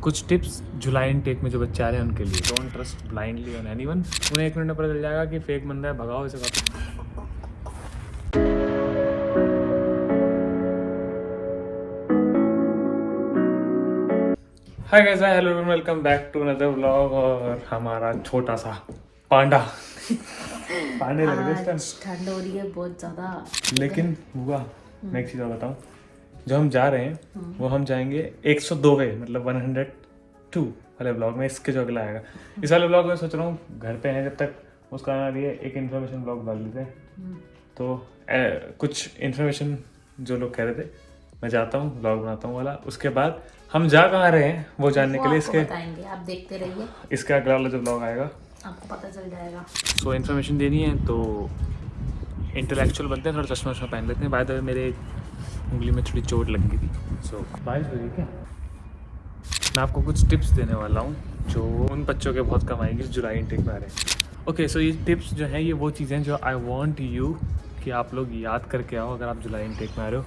कुछ टिप्स जुलाई इनटेक में जो बच्चे आ रहे हैं उनके लिए। Don't trust blindly on anyone. उन्हें 1 मिनट में पता चल जाएगा कि फेक बंदा है, भगाओ इसे वापस। Hi guys, hello everyone, welcome back to another vlog. और हमारा छोटा सा पांडा पांडे लग रहे हैं इस टाइम। ठंड हो रही है बहुत ज़्यादा। लेकिन हुआ मैं एक चीज़ और बताऊँ, जो हम जा रहे हैं वो हम जाएंगे 102वें मतलब 102 वाले ब्लॉग में। इसके जो अगला आएगा इस वाले ब्लॉग में सोच रहा हूँ घर पे हैं जब तक, उसका नाम ये एक इन्फॉर्मेशन ब्लॉग डाल देते हैं। तो कुछ इन्फॉर्मेशन जो लोग कह रहे थे, मैं जाता हूँ ब्लॉग बनाता हूँ वाला। उसके बाद हम जा कहाँ रहे हैं वो जानने के लिए इसके बताएंगे, आप देखते रहिए, इसका अगला वाला जो ब्लॉग आएगा आपको पता चल जाएगा। सो इन्फॉर्मेशन देनी है तो इंटेलेक्चुअल बनते हैं, थोड़ा चश्मा वश्मा पहन लेते हैं। बाय द वे मेरे उंगली में थोड़ी चोट लग गई थी। सो बारिश हो रही है क्या? मैं आपको कुछ टिप्स देने वाला हूँ जो उन बच्चों के बहुत कम आएंगे जो जुलाई इनटेक में आ रहे हैं। ओके, सो ये टिप्स जो हैं ये वो चीज़ें जो आई वांट यू कि आप लोग याद करके आओ। अगर आप जुलाई इनटेक में आ रहे हो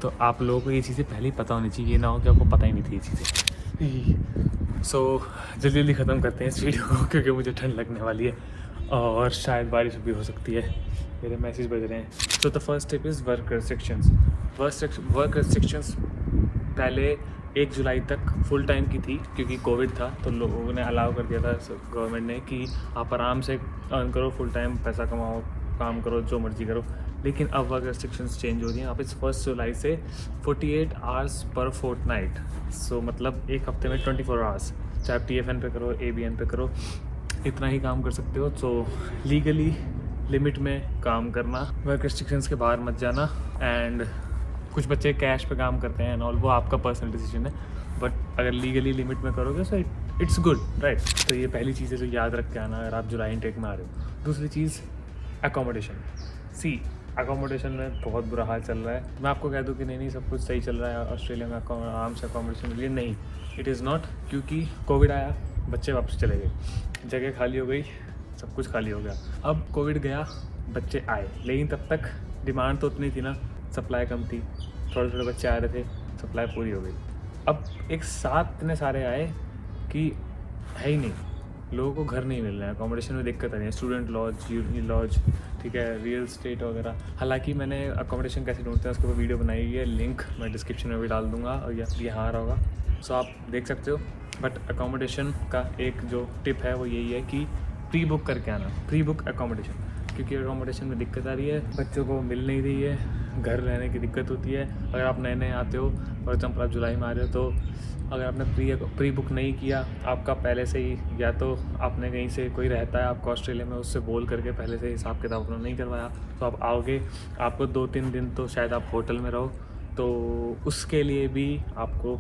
तो आप लोगों को ये चीज़ें पहले ही पता होनी चाहिए, ये ना हो कि आपको पता ही नहीं थी ये चीज़ें। सो जल्दी जल्दी ख़त्म करते हैं इस वीडियो को क्योंकि मुझे ठंड लगने वाली है और शायद बारिश भी हो सकती है। मेरे मैसेज बज रहे हैं। So the first tip is work restrictions. Work restrictions पहले 1 जुलाई तक फुल टाइम की थी क्योंकि कोविड था, तो लोगों ने अलाउ कर दिया था गवर्नमेंट ने कि आप आराम से अर्न करो, फुल टाइम पैसा कमाओ, काम करो, जो मर्जी करो। लेकिन अब वर्क रेस्ट्रिक्शंस चेंज हो रही हैं। अब इस 1 जुलाई से 48 आवर्स पर फोर्टनाइट। सो मतलब एक हफ्ते में 24 आवर्स, चाहे आप TFN पे करो, ABN पे करो, इतना ही काम कर सकते हो। सो लीगली लिमिट में काम करना, वर्क रेस्ट्रिक्शंस के बाहर मत जाना। एंड कुछ बच्चे कैश पे काम करते हैं एंड ऑल, वो आपका पर्सनल डिसीजन है, बट अगर लीगली लिमिट में करोगे सो इट्स गुड, राइट। तो ये पहली चीज़ है जो याद रख के आना अगर आप जुलाई इनटेक में आ रहे हो। दूसरी चीज़ अकोमोडेशन। अकोमोडेशन में बहुत बुरा हाल चल रहा है। मैं आपको कह दूं कि नहीं सब कुछ सही चल रहा है ऑस्ट्रेलिया में, आराम से अकोमोडेशन मिल रही है, नहीं, इट इज़ नॉट। क्योंकि कोविड आया, बच्चे वापस चले गए, जगह खाली हो गई, सब कुछ खाली हो गया। अब कोविड गया, बच्चे आए, लेकिन तब तक डिमांड तो उतनी थी ना, सप्लाई कम थी, थोड़े थोड़े बच्चे आ रहे थे, सप्लाई पूरी हो गई। अब एक साथ इतने सारे आए कि है ही नहीं, लोगों को घर नहीं मिल रहे हैं, अकोमोडेशन में दिक्कत आ रही है, स्टूडेंट लॉज, यूनी लॉज, ठीक है, रियल स्टेट वगैरह। हालांकि मैंने अकोमोडेशन कैसे ढूंढते हैं उसके ऊपर वीडियो बनाई हुई है, लिंक मैं डिस्क्रिप्शन में भी डाल दूंगा और यहाँ आ रहा होगा, सो आप देख सकते हो। बट अकोमोडेशन का एक जो टिप है वो यही है कि प्री बुक करके आना, प्री बुक अकोमोडेशन, क्योंकि अकोमोडेशन में दिक्कत आ रही है, बच्चों को मिल नहीं रही है, घर रहने की दिक्कत होती है। अगर आप नए नए आते हो, फॉर एग्जाम्पल आप जुलाई में आ रहे हो, तो अगर आपने प्री बुक नहीं किया, आपका पहले से ही, या तो आपने कहीं से कोई रहता है आपको ऑस्ट्रेलिया में, उससे बोल करके पहले से हिसाब किताब अपना नहीं करवाया, तो आप आओगे, आपको 2-3 दिन तो शायद आप होटल में रहो, तो उसके लिए भी आपको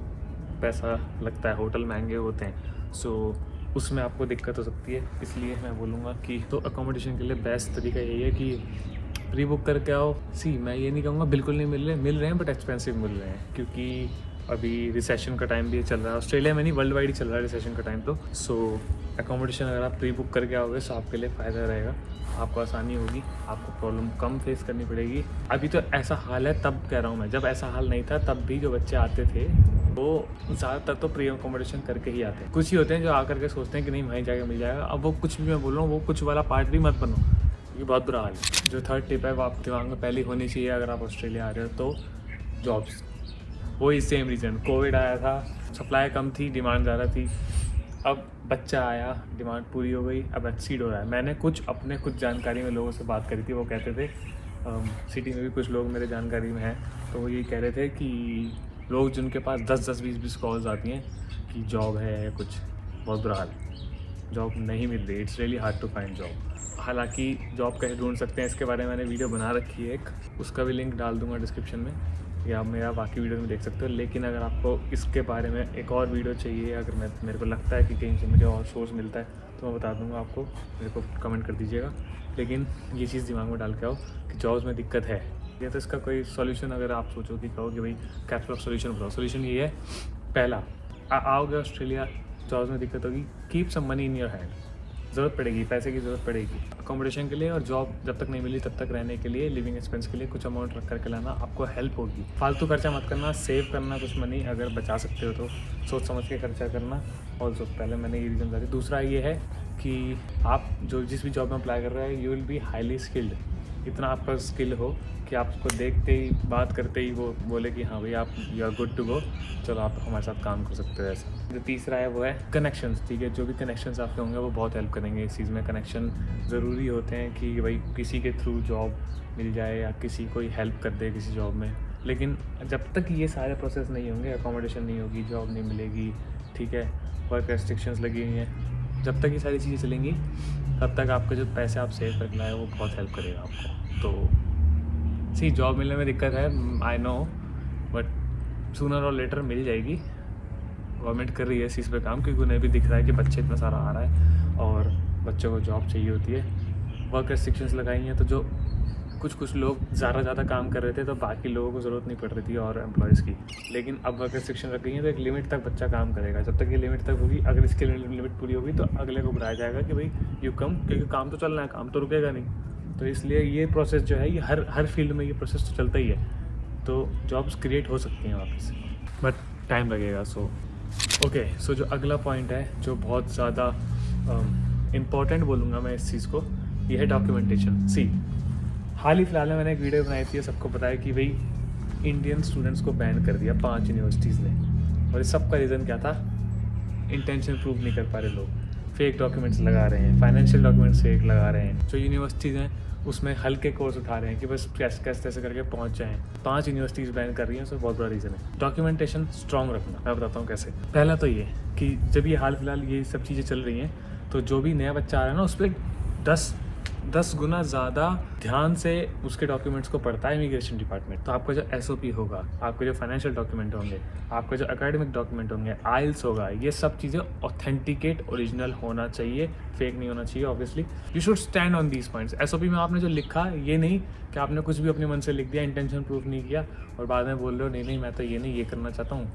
पैसा लगता है, होटल महंगे होते हैं, सो उसमें आपको दिक्कत हो सकती है। इसलिए मैं बोलूँगा कि तो अकोमोडेशन के लिए बेस्ट तरीका यही है कि प्री बुक करके आओ। मैं ये नहीं कहूँगा बिल्कुल नहीं मिल रहे हैं, बट एक्सपेंसिव मिल रहे हैं क्योंकि अभी रिसेशन का टाइम भी चल रहा है, ऑस्ट्रेलिया में नहीं वर्ल्ड वाइड ही चल रहा है रिसेशन का टाइम। तो सो अकोमोडेशन अगर आप प्री बुक करके आओगे तो आपके लिए फ़ायदा रहेगा, आपको आसानी होगी, आपको प्रॉब्लम कम फेस करनी पड़ेगी। अभी तो ऐसा हाल है, तब कह रहा हूँ मैं, जब ऐसा हाल नहीं था तब भी जो बच्चे आते थे वो ज़्यादातर तो प्री अकोमोडेशन करके ही आते हैं। कुछ ही होते हैं जो आकर के सोचते हैं कि नहीं वहीं जाके मिल जाएगा। अब वो कुछ भी मैं बोल रहा हूँ, वो कुछ वाला पार्ट भी मत बनो, ये बहुत बुरा हाल है। जो थर्ड टिप है वो आपके दिमाग में पहले होनी चाहिए अगर आप ऑस्ट्रेलिया आ रहे हो तो, जॉब्स। वही सेम रीज़न, कोविड आया था, सप्लाई कम थी, डिमांड ज़्यादा थी, अब बच्चा आया, डिमांड पूरी हो गई, अब एक्सीड हो रहा है। मैंने कुछ जानकारी में लोगों से बात करी थी, वो कहते थे सिटी में भी कुछ लोग मेरे जानकारी में हैं, तो वो ये कह रहे थे कि लोग जिनके पास 10-10, 20-20 कॉल्स आती हैं कि जॉब है या कुछ, बहुत बुरा हाल, जॉब नहीं मिल रही, it's really hard to find job. हालांकि जॉब कैसे ढूंढ सकते हैं इसके बारे में मैंने वीडियो बना रखी है एक, उसका भी लिंक डाल दूंगा डिस्क्रिप्शन में, या आप मेरा बाकी वीडियो में देख सकते हो। लेकिन अगर आपको इसके बारे में एक और वीडियो चाहिए, अगर मेरे को लगता है कि कहीं से मुझे और सोर्स मिलता है तो मैं बता दूंगा आपको, मेरे को कमेंट कर दीजिएगा। लेकिन ये चीज़ दिमाग में डाल के आओ कि जॉब्स में दिक्कत है, या तो इसका कोई सॉल्यूशन अगर आप सोचो कि कहो कि भाई कैप्स लॉक सॉल्यूशन बताओ, सॉल्यूशन ये है, पहला आओगे ऑस्ट्रेलिया, जॉब्स में दिक्कत होगी, keep some money in your hand, ज़रूरत पड़ेगी, पैसे की ज़रूरत पड़ेगी अकोमोडेशन के लिए, और जॉब जब तक नहीं मिली तब तक रहने के लिए, लिविंग एक्सपेंस के लिए कुछ अमाउंट रख करके लाना, आपको हेल्प होगी। फालतू खर्चा मत करना, सेव करना कुछ मनी, अगर बचा सकते हो तो सोच समझ के खर्चा करना। ऑल्सो पहले मैंने ये रीज़न बता दी। दूसरा ये है कि आप जो जिस भी जॉब में अप्लाई कर रहे हैं, you will be highly skilled. इतना आपका स्किल हो कि आपको देखते ही, बात करते ही वो बोले कि हाँ भाई आप you are good to go, चलो आप हमारे साथ काम कर सकते हो। ऐसा जो तीसरा है वो है कनेक्शंस। ठीक है, जो भी कनेक्शंस आपके होंगे वो बहुत हेल्प करेंगे इस चीज़ में। कनेक्शन ज़रूरी होते हैं कि भाई किसी के थ्रू जॉब मिल जाए या किसी कोई हेल्प कर दे किसी जॉब में। लेकिन जब तक ये सारे प्रोसेस नहीं होंगे, अकोमोडेशन नहीं होगी, जॉब नहीं मिलेगी, ठीक है, वर्क रेस्ट्रिक्शंस लगी हुई हैं, जब तक ये सारी चीज़ें चलेंगी तब तक आपके जो पैसे आप सेव कर लाए वो बहुत हेल्प करेगा आपको। तो सी जॉब मिलने में दिक्कत है, आई नो, बट सूनर और लेटर मिल जाएगी। गवर्नमेंट कर रही है इस चीज़ पे काम, क्योंकि उन्हें भी दिख रहा है कि बच्चे इतना सारा आ रहा है और बच्चों को जॉब चाहिए होती है। वर्क रेस्ट्रिक्शंस लगाई हैं तो जो कुछ लोग ज़्यादा काम कर रहे थे तो बाकी लोगों को ज़रूरत नहीं पड़ रही थी और एम्प्लॉयज़ की। लेकिन अब वर्क रेस्ट्रिक्शन रख गई है तो एक लिमिट तक बच्चा काम करेगा। जब तक ये लिमिट तक होगी, अगर इसकी लिमिट पूरी होगी तो अगले को बुलाया जाएगा कि भाई यू कम, क्योंकि काम तो चलना है, काम तो रुकेगा नहीं। तो इसलिए ये प्रोसेस जो है ये हर फील्ड में ये प्रोसेस तो चलता ही है। तो जॉब्स क्रिएट हो सकती हैं वापस, बट टाइम लगेगा। सो जो अगला पॉइंट है जो बहुत ज़्यादा इम्पॉर्टेंट बोलूँगा मैं इस चीज़ को, ये है डॉक्यूमेंटेशन। सी हाल ही फिलहाल में मैंने एक वीडियो बनाई थी, सबको पता है कि भाई इंडियन स्टूडेंट्स को बैन कर दिया 5 यूनिवर्सिटीज़ ने। और इस सब का रीज़न क्या था? इंटेंशन प्रूव नहीं कर पा रहे लोग, फेक डॉक्यूमेंट्स लगा रहे हैं, फाइनेंशियल डॉक्यूमेंट्स फेक लगा रहे हैं। जो यूनिवर्सिटीज़ हैं उसमें हल्के कोर्स उठा रहे हैं कि बस कैसे करके पहुंच जाएं। 5 यूनिवर्सिटीज़ बैन कर रही हैं, उसमें बहुत बड़ा रीज़न है डॉक्यूमेंटेशन स्ट्रॉन्ग रखना। मैं बताता हूँ कैसे। पहला तो ये कि जब ये हाल फिलहाल ये सब चीज़ें चल रही हैं तो जो भी नया बच्चा आ रहा है ना, उस पर 10 गुना ज़्यादा ध्यान से उसके डॉक्यूमेंट्स को पढ़ता है इमिग्रेशन डिपार्टमेंट। तो आपका जो SOP होगा, आपके जो फाइनेंशियल डॉक्यूमेंट होंगे, आपके जो एकेडमिक डॉक्यूमेंट होंगे, आइल्स होगा, ये सब चीज़ें ऑथेंटिकेट ओरिजिनल होना चाहिए, फेक नहीं होना चाहिए। Obviously you should stand on these points. SOP में आपने जो लिखा, ये नहीं कि आपने कुछ भी अपने मन से लिख दिया, इंटेंशन प्रूफ नहीं किया और बाद में बोल रहे हो नहीं मैं तो ये नहीं ये करना चाहता हूँ,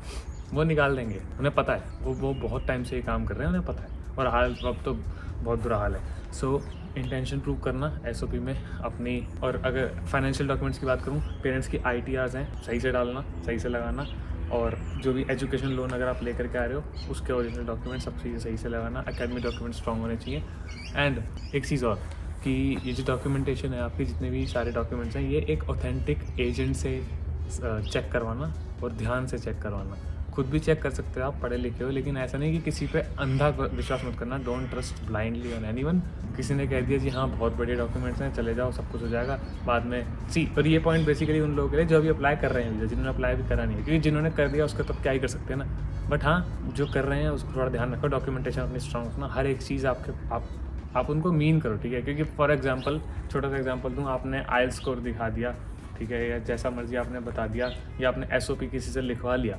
वो निकाल देंगे। उन्हें पता है, वो बहुत टाइम से ये काम कर रहे हैं, उन्हें पता है। और हाल अब तो बहुत बुरा हाल है। सो इंटेंशन प्रूव करना SOP में अपनी। और अगर फाइनेंशियल डॉक्यूमेंट्स की बात करूँ, पेरेंट्स की ITRs हैं, सही से डालना, सही से लगाना। और जो भी एजुकेशन लोन अगर आप लेकर के आ रहे हो उसके ओरिजिनल डॉक्यूमेंट सब चीज़ें सही से लगाना। एकेडमिक डॉक्यूमेंट स्ट्रॉन्ग होने चाहिए। एंड एक चीज़ और कि ये जो डॉक्यूमेंटेशन है, आपके जितने भी सारे डॉक्यूमेंट्स हैं, ये एक ऑथेंटिक एजेंट से चेक करवाना और ध्यान से चेक करवाना। खुद भी चेक कर सकते हो, आप पढ़े लिखे हो, लेकिन ऐसा नहीं कि किसी पे अंधा विश्वास मत करना। Don't trust blindly on anyone. किसी ने कह दिया जी हाँ बहुत बड़े डॉक्यूमेंट्स हैं, चले जाओ, सब कुछ हो जाएगा, बाद में सी। और ये पॉइंट बेसिकली उन लोगों के लिए जो अभी अप्लाई कर रहे हैं, जिन्होंने अप्लाई भी करा नहीं है, क्योंकि जिन्होंने कर दिया उसका तो क्या ही कर सकते हैं ना। बट हाँ, जो कर रहे हैं उसको थोड़ा ध्यान रखो, डॉक्यूमेंटेशन अपनी स्ट्रॉन्ग रखना। हर एक चीज़ आप उनको मीन करो, ठीक है। क्योंकि फॉर एग्जाम्पल, छोटा सा एग्जाम्पल दूँ, आपने IELTS स्कोर दिखा दिया, ठीक है, या जैसा मर्जी आपने बता दिया, या आपने SOP किसी से लिखवा लिया,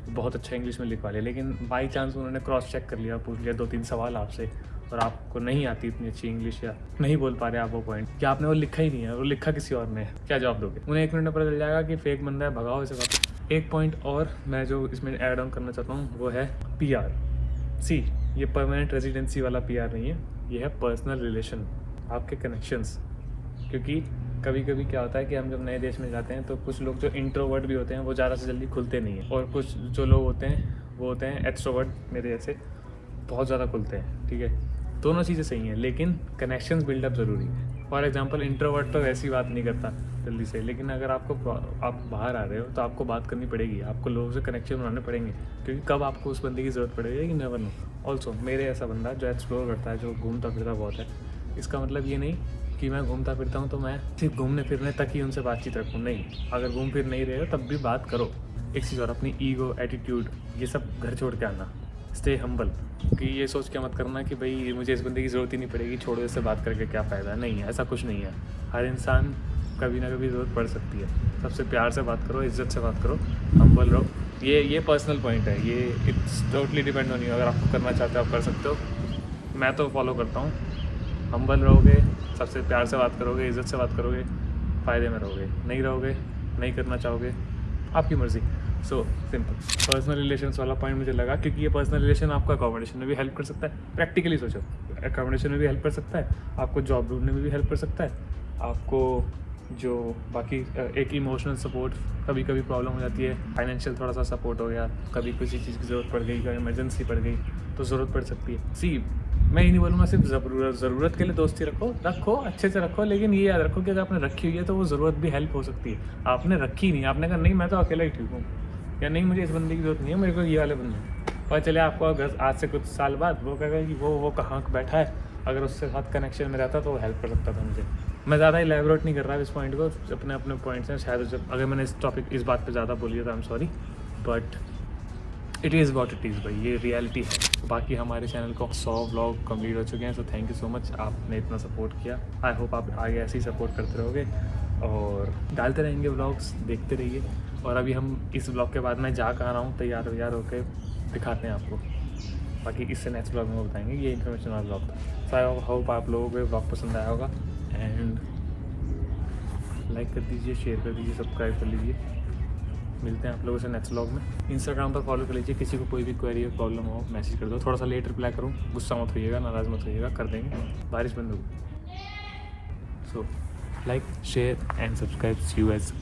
बहुत अच्छा इंग्लिश में लिखवा लिया, लेकिन बाई चांस उन्होंने क्रॉस चेक कर लिया, पूछ लिया 2-3 सवाल आपसे, और आपको नहीं आती इतनी अच्छी इंग्लिश या नहीं बोल पा रहे आप वो पॉइंट, कि आपने वो लिखा ही नहीं है, वो लिखा किसी और ने, क्या जवाब दोगे? उन्हें 1 मिनट में पता चल जाएगा कि फेक बंदा है, भगाओ इसे वापस। एक पॉइंट और मैं जो इसमें ऐड ऑन करना चाहता हूँ वो है PR। सी, ये परमानेंट रेजिडेंसी वाला PR नहीं है, ये है पर्सनल रिलेशन, आपके कनेक्शंस। क्योंकि कभी कभी क्या होता है कि हम जब नए देश में जाते हैं तो कुछ लोग जो इंट्रोवर्ट भी होते हैं वो ज़्यादा से जल्दी खुलते नहीं हैं, और कुछ जो लोग होते हैं वो होते हैं एक्सट्रोवर्ट, मेरे जैसे, बहुत ज़्यादा खुलते हैं, ठीक है। दोनों चीज़ें सही हैं, लेकिन कनेक्शंस बिल्डअप ज़रूरी है। फॉर एग्जांपल, इंट्रोवर्ट तो ऐसी बात नहीं करता जल्दी से, लेकिन अगर आप बाहर आ रहे हो तो आपको बात करनी पड़ेगी, आपको लोगों से कनेक्शन बनाने पड़ेंगे, क्योंकि कब आपको उस बंदे की ज़रूरत पड़ेगी कि नेवर नो। ऑल्सो मेरे ऐसा बंदा जो एक्सप्लोर करता है, जो घूमता फिरता बहुत है, इसका मतलब ये नहीं कि मैं घूमता फिरता हूँ तो मैं सिर्फ घूमने फिरने तक ही उनसे बातचीत रखूँ, नहीं। अगर घूम फिर नहीं रहे हो तब भी बात करो। एक चीज़ और, अपनी ईगो, एटीट्यूड, ये सब घर छोड़ के आना। स्टे हम्बल, कि ये सोच के मत करना कि भाई मुझे इस बंदे की ज़रूरत ही नहीं पड़ेगी, छोड़ो इससे बात करके क्या फ़ायदा। नहीं है, ऐसा कुछ नहीं है। हर इंसान कभी ना कभी ज़रूरत पड़ सकती है। सबसे प्यार से बात करो, इज्जत से बात करो, हम्बल रहो। ये पर्सनल पॉइंट है, ये it's totally depend on you. अगर आपको करना चाहते हो आप कर सकते हो, मैं तो फॉलो करता हूँ। हम्बल रहोगे, सबसे प्यार से बात करोगे, इज़्ज़त से बात करोगे, फ़ायदे में रहोगे। नहीं रहोगे, नहीं करना चाहोगे, आपकी मर्ज़ी। So simple. पर्सनल रिलेशंस वाला पॉइंट मुझे लगा, क्योंकि ये पर्सनल रिलेशन आपको अकोमोडेशन में भी हेल्प कर सकता है। प्रैक्टिकली सोचो, अकोमोडेशन में भी हेल्प कर सकता है, आपको जॉब ढूंढने में भी हेल्प कर सकता है, आपको जो बाकी एक इमोशनल सपोर्ट, कभी कभी प्रॉब्लम हो जाती है, फाइनेंशियल थोड़ा सा सपोर्ट हो गया, कभी किसी चीज़ की ज़रूरत पड़ गई, कभी इमरजेंसी पड़ गई तो ज़रूरत पड़ सकती है। सी मैं ये नहीं बोलूँगा सिर्फ ज़रूरत के लिए दोस्ती रखो अच्छे से रखो, लेकिन ये याद रखो कि अगर आपने रखी हुई है तो वो ज़रूरत भी हेल्प हो सकती है। आपने रखी नहीं, आपने कहा नहीं मैं तो अकेला ही ठीक हूँ, या नहीं मुझे इस बंदे की ज़रूरत नहीं है, मेरे को ये वाले बंदे, और चले आपको अगर आज से कुछ साल बाद वो कहेगा कि वो कहाँ बैठा है, अगर उससे साथ कनेक्शन में रहता तो वो हेल्प कर सकता था मुझे। मैं ज़्यादा इलेबोरेट नहीं कर रहा इस पॉइंट को, अपने अपने पॉइंट्स हैं। शायद जब अगर मैंने इस बात पे ज़्यादा बोली है तो I am sorry, but it is what it is भाई, ये रियलिटी है। बाकी हमारे चैनल को 100 व्लॉग कंप्लीट हो चुके हैं, so thank you so much, आपने इतना सपोर्ट किया। आई होप आप आगे ऐसे ही सपोर्ट करते रहोगे और डालते रहेंगे व्लॉग्स, देखते रहिए। और अभी हम इस व्लॉग के बाद मैं जा कर रहा हूँ, तैयार होकर दिखाते हैं आपको। बाकी इससे नेक्स्ट व्लॉग में बताएंगे, ये इन्फॉर्मेशन वाला व्लॉग था। सो आई होप आप लोगों को व्लॉग पसंद आया होगा, एंड लाइक कर दीजिए, शेयर कर दीजिए, सब्सक्राइब कर लीजिए। मिलते हैं आप लोगों से नेक्स्ट व्लॉग में। इंस्टाग्राम पर फॉलो कर लीजिए, किसी को कोई भी क्वेरी या प्रॉब्लम हो मैसेज कर दो, थोड़ा सा लेट रिप्लाई करूँ, गुस्सा मत होइएगा, नाराज़ मत होइएगा, कर देंगे, बारिश बंद होगी। So like share and subscribe, see you guys.